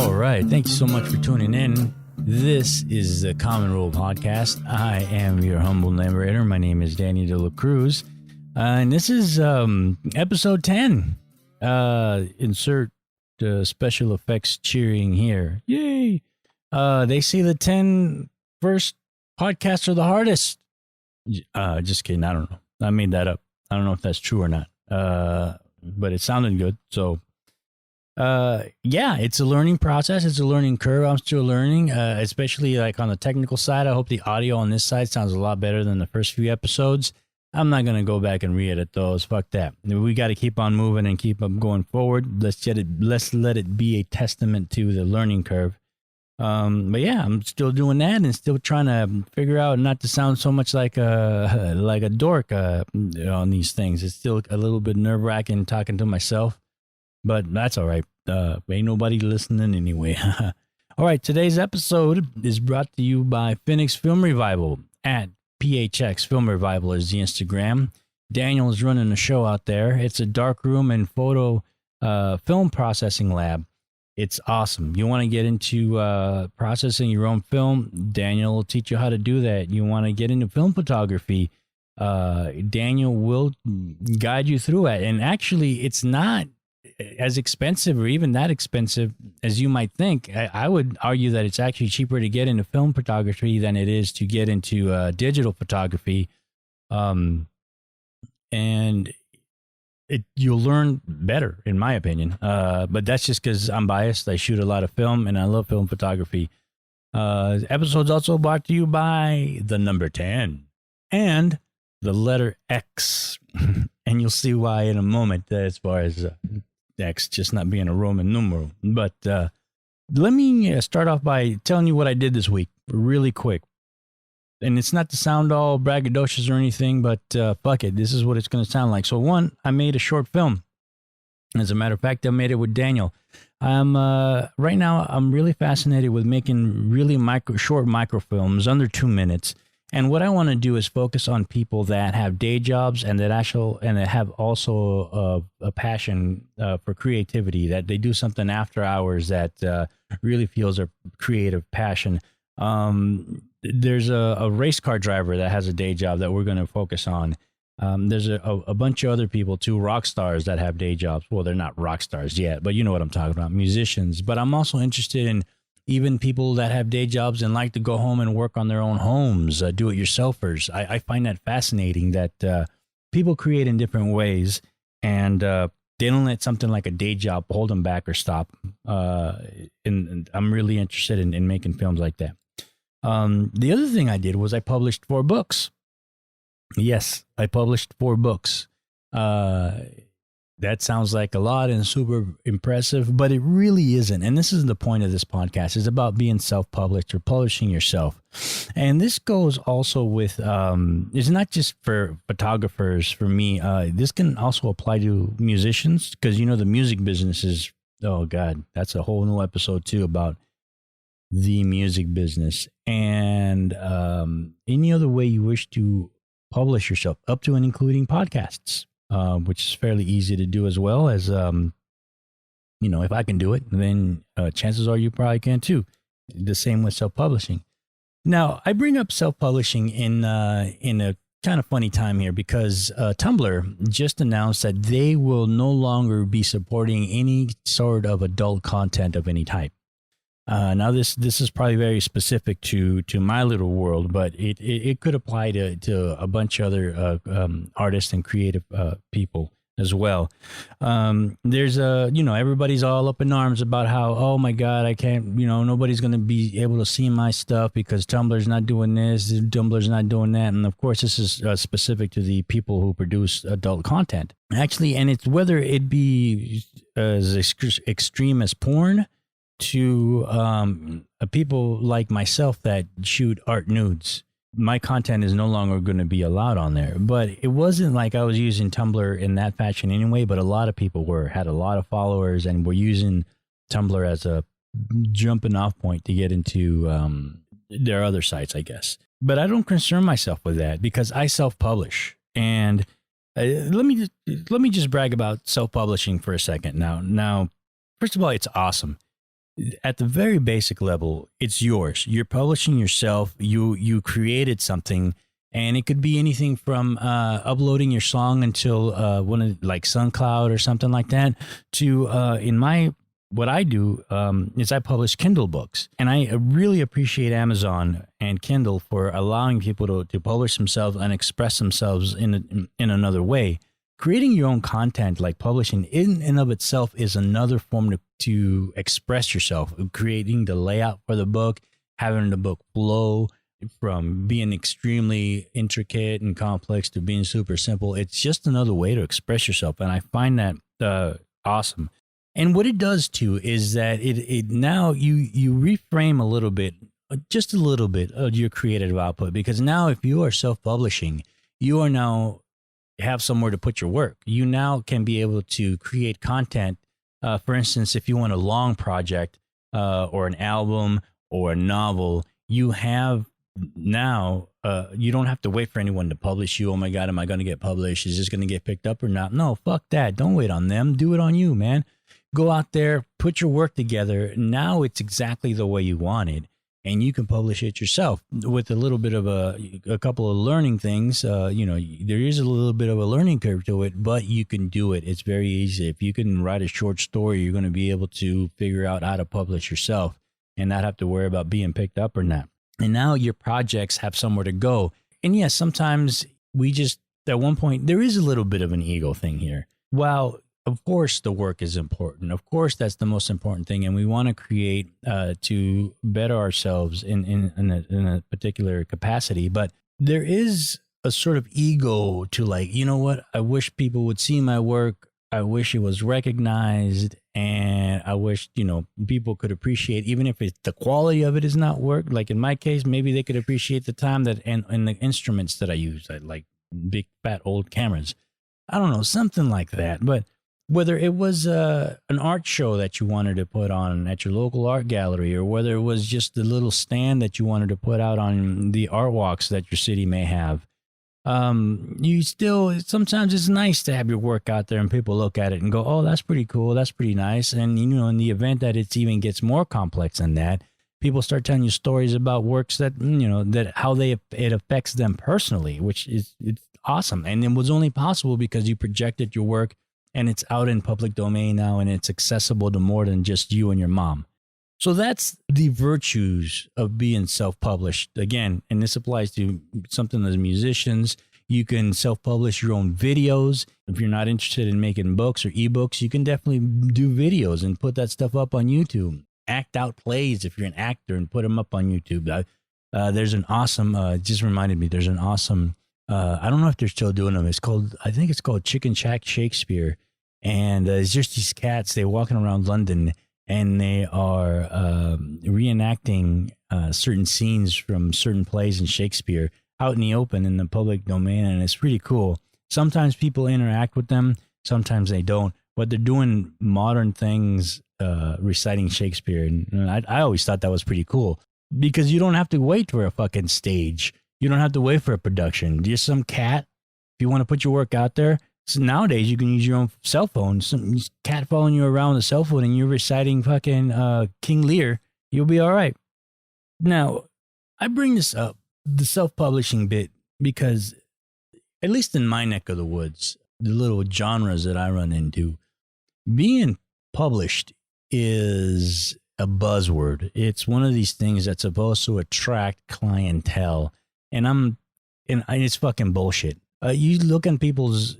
All right. Thank you so much for tuning in. This is the Common Rule Podcast. I am your humble narrator. My name is Danny De La Cruz. And this is episode 10. Insert special effects cheering here. Yay. They say the 10 first podcasts are the hardest. Just kidding. I don't know. I made that up. I don't know if that's true or not. But it sounded good. So, yeah, it's a learning process. It's a learning curve. I'm still learning, especially like on the technical side. I hope the audio on this side sounds a lot better than the first few episodes. I'm not going to go back and re-edit those. Fuck that. We got to keep on moving and keep on going forward. Let's let it be a testament to the learning curve. But yeah, I'm still doing that and still trying to figure out not to sound so much like a dork on these things. It's still a little bit nerve-wracking talking to myself, but that's all right. Ain't nobody listening anyway. All right, today's episode is brought to you by Phoenix Film Revival at PHX Film Revival is the Instagram. Daniel is running a show out there. It's a dark room and photo film processing lab. It's awesome. You want to get into processing your own film, Daniel will teach you how to do that. You want to get into film photography, Daniel will guide you through it. And actually, it's not as expensive or even that expensive as you might think. I would argue that it's actually cheaper to get into film photography than it is to get into digital photography. And you'll learn better, in my opinion. But that's just because I'm biased. I shoot a lot of film, and I love film photography. Episode's also brought to you by the number 10 and the letter X. And you'll see why in a moment as far as X just not being a Roman numeral. But let me start off by telling you what I did this week really quick. And it's not to sound all braggadocious or anything, but fuck it. This is what it's going to sound like. So one, I made a short film. As a matter of fact, I made it with Daniel. Right now, I'm really fascinated with making really short microfilms under 2 minutes. And what I want to do is focus on people that have day jobs and that have also a passion for creativity, that they do something after hours that really fuels their creative passion. There's a race car driver that has a day job that we're going to focus on. There's a bunch of other people too, rock stars that have day jobs. Well, they're not rock stars yet, but you know what I'm talking about, musicians. But I'm also interested in even people that have day jobs and like to go home and work on their own homes, do-it-yourselfers. I find that fascinating that people create in different ways, and they don't let something like a day job hold them back or stop. And I'm really interested in making films like that. The other thing I did was I published 4 books. Yes, I published 4 books. That sounds like a lot and super impressive, but it really isn't. And this is the point of this podcast. It's about being self-published or publishing yourself. And this goes also with, it's not just for photographers, for me. This can also apply to musicians because, you know, the music business is, oh God, that's a whole new episode too about the music business. And any other way you wish to publish yourself, up to and including podcasts. Which is fairly easy to do as well as, you know, if I can do it, then chances are you probably can too. The same with self-publishing. Now, I bring up self-publishing in a kind of funny time here because Tumblr just announced that they will no longer be supporting any sort of adult content of any type. Now, this is probably very specific to my little world, but it could apply to a bunch of other artists and creative people as well. There's everybody's all up in arms about how, oh my God, I can't, nobody's going to be able to see my stuff because Tumblr's not doing this, Tumblr's not doing that. And of course, this is specific to the people who produce adult content. Actually, and it's whether it be as extreme as porn, to people like myself that shoot art nudes. My content is no longer going to be allowed on there. But it wasn't like I was using Tumblr in that fashion anyway, but a lot of people had a lot of followers and were using Tumblr as a jumping off point to get into their other sites, I guess. But I don't concern myself with that because I self-publish. And let me just brag about self-publishing for a second. Now, first of all, it's awesome. at the very basic level, it's yours. You're publishing yourself. You created something, and it could be anything from uploading your song until one of like SoundCloud or something like that. To in my what I do is I publish Kindle books, and I really appreciate Amazon and Kindle for allowing people to publish themselves and express themselves in another way. Creating your own content, like publishing in and of itself, is another form to express yourself. Creating the layout for the book, having the book flow from being extremely intricate and complex to being super simple. It's just another way to express yourself. And I find that awesome. And what it does too is that it now you reframe a little bit, just a little bit of your creative output, because now if you are self-publishing, you are now have somewhere to put your work. You now can be able to create content. For instance, if you want a long project or an album or a novel, you have now, you don't have to wait for anyone to publish you. Oh my God, am I going to get published? Is this going to get picked up or not? No, fuck that. Don't wait on them. Do it on you, man. Go out there, put your work together. Now it's exactly the way you want it. And you can publish it yourself with a little bit of a couple of learning things. There is a little bit of a learning curve to it, but you can do it. It's very easy. If you can write a short story, you're going to be able to figure out how to publish yourself and not have to worry about being picked up or not. And now your projects have somewhere to go. And yes, sometimes at one point, there is a little bit of an ego thing here. Well, of course, the work is important. Of course, that's the most important thing. And we want to create to better ourselves in a particular capacity. But there is a sort of ego to like, you know what? I wish people would see my work. I wish it was recognized. And I wish, people could appreciate, even if the quality of it is not work. Like in my case, maybe they could appreciate the time that and the instruments that I use, like big, fat, old cameras. I don't know, something like that. But whether it was an art show that you wanted to put on at your local art gallery, or whether it was just the little stand that you wanted to put out on the art walks that your city may have, sometimes it's nice to have your work out there and people look at it and go, oh, that's pretty cool. That's pretty nice. And, in the event that it even gets more complex than that, people start telling you stories about works that, that how it affects them personally, which it's awesome. And it was only possible because you projected your work. And it's out in public domain now, and it's accessible to more than just you and your mom. So that's the virtues of being self-published. Again, and this applies to something as musicians. You can self-publish your own videos. If you're not interested in making books or ebooks, you can definitely do videos and put that stuff up on YouTube. Act out plays if you're an actor and put them up on YouTube. There's an awesome, just reminded me, there's an awesome, I don't know if they're still doing them. I think it's called Chicken Shack Shakespeare. And it's just these cats, they're walking around London and they are reenacting certain scenes from certain plays in Shakespeare out in the open in the public domain. And it's pretty cool. Sometimes people interact with them, sometimes they don't, but they're doing modern things, reciting Shakespeare. And I always thought that was pretty cool because you don't have to wait for a fucking stage. You don't have to wait for a production. Just some cat, if you want to put your work out there. So nowadays, you can use your own cell phone. Some cat following you around with a cell phone and you're reciting fucking King Lear, you'll be all right. Now, I bring this up, the self-publishing bit, because at least in my neck of the woods, the little genres that I run into, being published is a buzzword. It's one of these things that's supposed to attract clientele. And it's fucking bullshit. You look at people's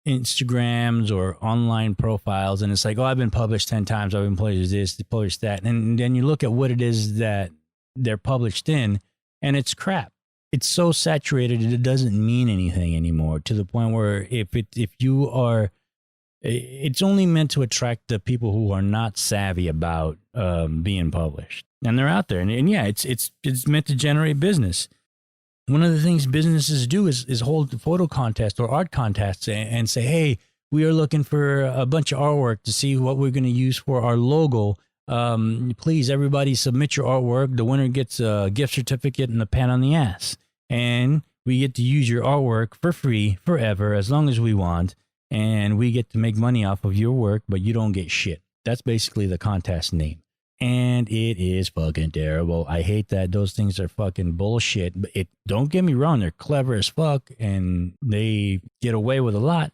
Instagrams or online profiles and it's like, oh, I've been published 10 times. I've been published this, published that. And then you look at what it is that they're published in and it's crap. It's so saturated that it doesn't mean anything anymore, to the point where it's only meant to attract the people who are not savvy about being published. And they're out there. And yeah, it's meant to generate business. One of the things businesses do is hold photo contests or art contests and say, hey, we are looking for a bunch of artwork to see what we're going to use for our logo. Please, everybody submit your artwork. The winner gets a gift certificate and a pat on the ass. And we get to use your artwork for free forever, as long as we want. And we get to make money off of your work, but you don't get shit. That's basically the contest name. And it is fucking terrible. I hate that. Those things are fucking bullshit. But don't get me wrong, they're clever as fuck and they get away with a lot.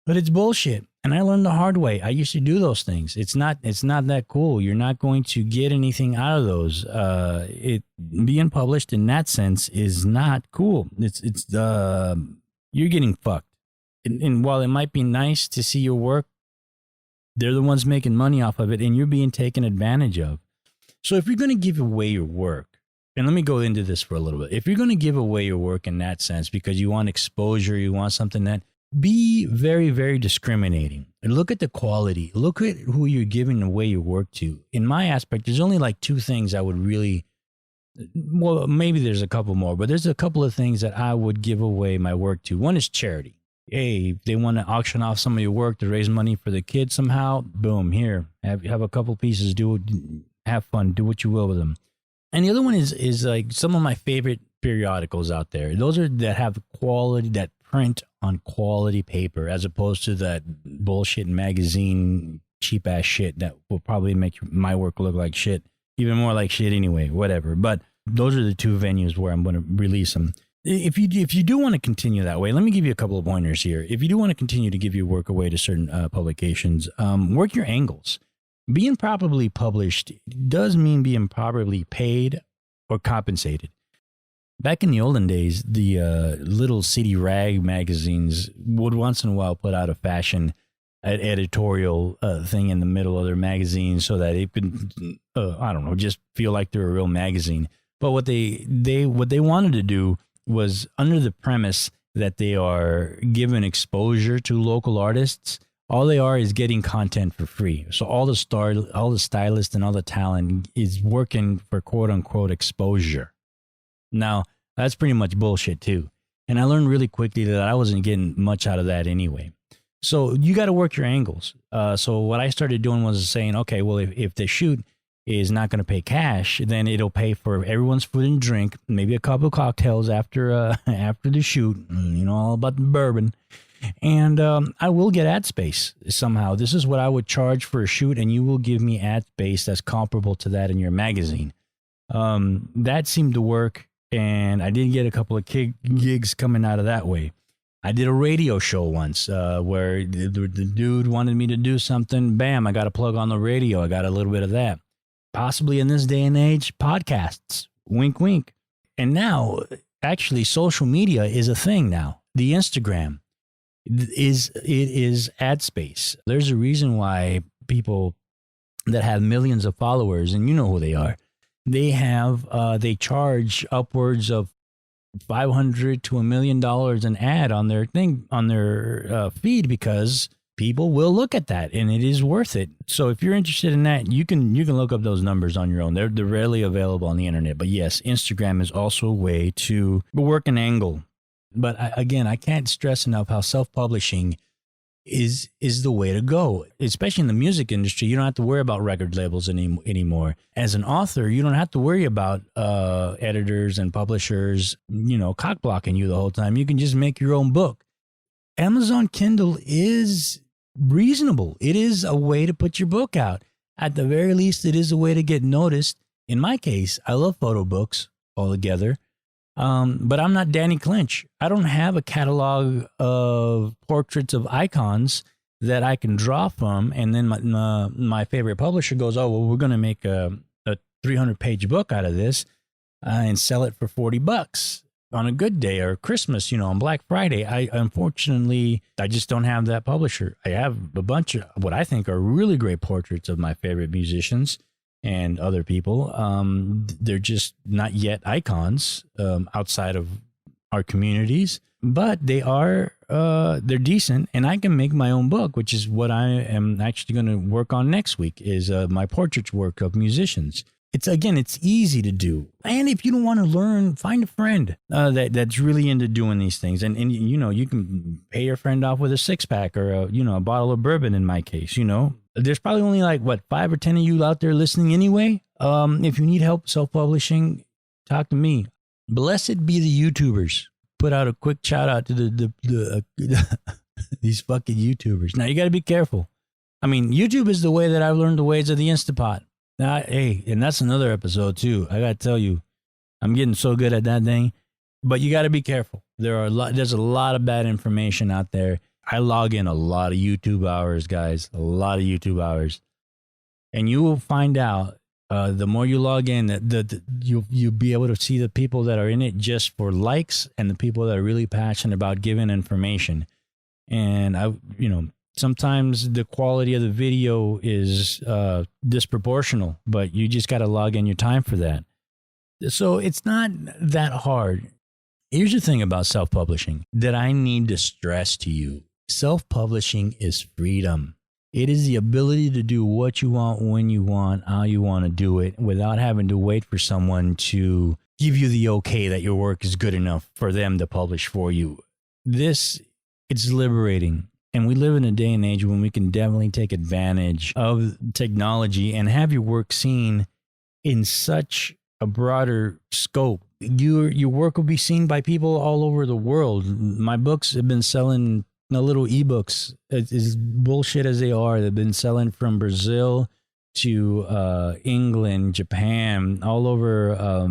But it's bullshit. And I learned the hard way. I used to do those things. It's not that cool. You're not going to get anything out of those. It being published in that sense is not cool. You're getting fucked. And while it might be nice to see your work, they're the ones making money off of it, and you're being taken advantage of. So if you're going to give away your work, and let me go into this for a little bit. If you're going to give away your work in that sense because you want exposure, you want something that, be very, very discriminating. And look at the quality. Look at who you're giving away your work to. In my aspect, there's only like two things I would really, well, maybe there's a couple more, but there's a couple of things that I would give away my work to. One is charity. Hey, if they want to auction off some of your work to raise money for the kids somehow, boom, here, have a couple pieces, have fun, do what you will with them. And the other one is like some of my favorite periodicals out there. Those are that have quality, that print on quality paper, as opposed to that bullshit magazine, cheap ass shit that will probably make my work look like shit, even more like shit anyway, whatever. But those are the two venues where I'm going to release them. If you do want to continue that way, let me give you a couple of pointers here. If you do want to continue to give your work away to certain publications, work your angles. Being properly published does mean being properly paid or compensated. Back in the olden days, the little city rag magazines would once in a while put out a fashion editorial thing in the middle of their magazine so that it could, I don't know, just feel like they're a real magazine. But what they wanted to do was, under the premise that they are given exposure to local artists, all they are is getting content for free. So all the stylists and all the talent is working for quote unquote exposure. Now, that's pretty much bullshit too. And I learned really quickly that I wasn't getting much out of that anyway. So you got to work your angles. So what I started doing was saying, okay, well, if the shoot is not going to pay cash, then it'll pay for everyone's food and drink, maybe a couple of cocktails after the shoot, all about the bourbon. And I will get ad space somehow. This is what I would charge for a shoot, and you will give me ad space that's comparable to that in your magazine. That seemed to work, and I did get a couple of gigs coming out of that way. I did a radio show once where the dude wanted me to do something. Bam, I got a plug on the radio. I got a little bit of that. Possibly in this day and age, podcasts. Wink, wink. And now, actually, social media is a thing now. The Instagram is ad space. There's a reason why people that have millions of followers, and you know who they are, they charge upwards of $500 to $1 million an ad on their thing, on their feed, because people will look at that and it is worth it. So if you're interested in that, you can look up those numbers on your own. They're rarely available on the internet. But yes, Instagram is also a way to work an angle. But I can't stress enough how self-publishing is the way to go, especially in the music industry. You don't have to worry about record labels anymore. As an author, you don't have to worry about editors and publishers, cock blocking you the whole time. You can just make your own book. Amazon Kindle is reasonable. It is a way to put your book out. At the very least, it is a way to get noticed. In my case, I love photo books altogether. But I'm not Danny Clinch. I don't have a catalog of portraits of icons that I can draw from. And then my favorite publisher goes, oh, well, we're going to make a 300-page book out of this and sell it for $40 on a good day, or Christmas, on Black Friday. Unfortunately, I just don't have that publisher. I have a bunch of what I think are really great portraits of my favorite musicians and other people. They're just not yet icons outside of our communities, but they're decent, and I can make my own book, which is what I am actually going to work on next week, is my portrait work of musicians. It's easy to do. And if you don't want to learn, find a friend that's really into doing these things. And you can pay your friend off with a 6-pack or a bottle of bourbon in my case. There's probably only 5 or 10 of you out there listening anyway. If you need help self-publishing, talk to me. Blessed be the YouTubers. Put out a quick shout out to the these fucking YouTubers. Now you got to be careful. I mean, YouTube is the way that I've learned the ways of the Instapot. Hey, and that's another episode too. I got to tell you, I'm getting so good at that thing, but you got to be careful. There's a lot of bad information out there. I log in a lot of YouTube hours, guys, a lot of YouTube hours. And you will find out the more you log in, that you'll be able to see the people that are in it just for likes and the people that are really passionate about giving information. And sometimes the quality of the video is disproportional, but you just got to log in your time for that. So it's not that hard. Here's the thing about self-publishing that I need to stress to you. Self-publishing is freedom. It is the ability to do what you want, when you want, how you want to do it without having to wait for someone to give you the okay that your work is good enough for them to publish for you. It's liberating. And we live in a day and age when we can definitely take advantage of technology and have your work seen in such a broader scope. Your work will be seen by people all over the world. My books have been selling, little ebooks, as bullshit as they are. They've been selling from Brazil to England, Japan, all over.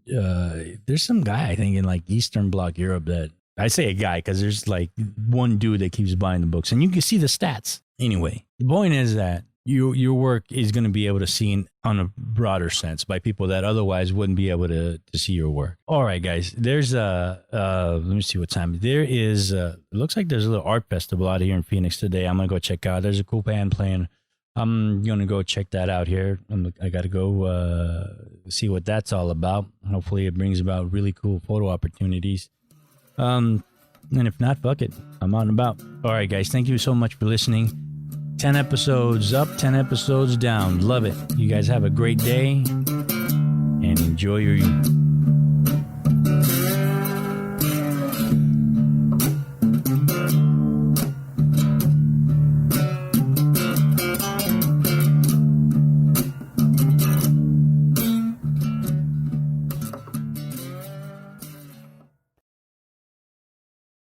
There's some guy, I think, in like Eastern Bloc Europe that, I say a guy because there's like one dude that keeps buying the books, and you can see the stats. Anyway, the point is that your work is going to be able to seen on a broader sense by people that otherwise wouldn't be able to see your work. All right, guys, there's let me see what time. There is it looks like there's a little art festival out here in Phoenix today. I'm going to go check out. There's a cool band playing. I'm going to go check that out here. I got to go see what that's all about. Hopefully it brings about really cool photo opportunities. And if not, fuck it. I'm on about. All right, guys. Thank you so much for listening. 10 episodes up, 10 episodes down. Love it. You guys have a great day and enjoy your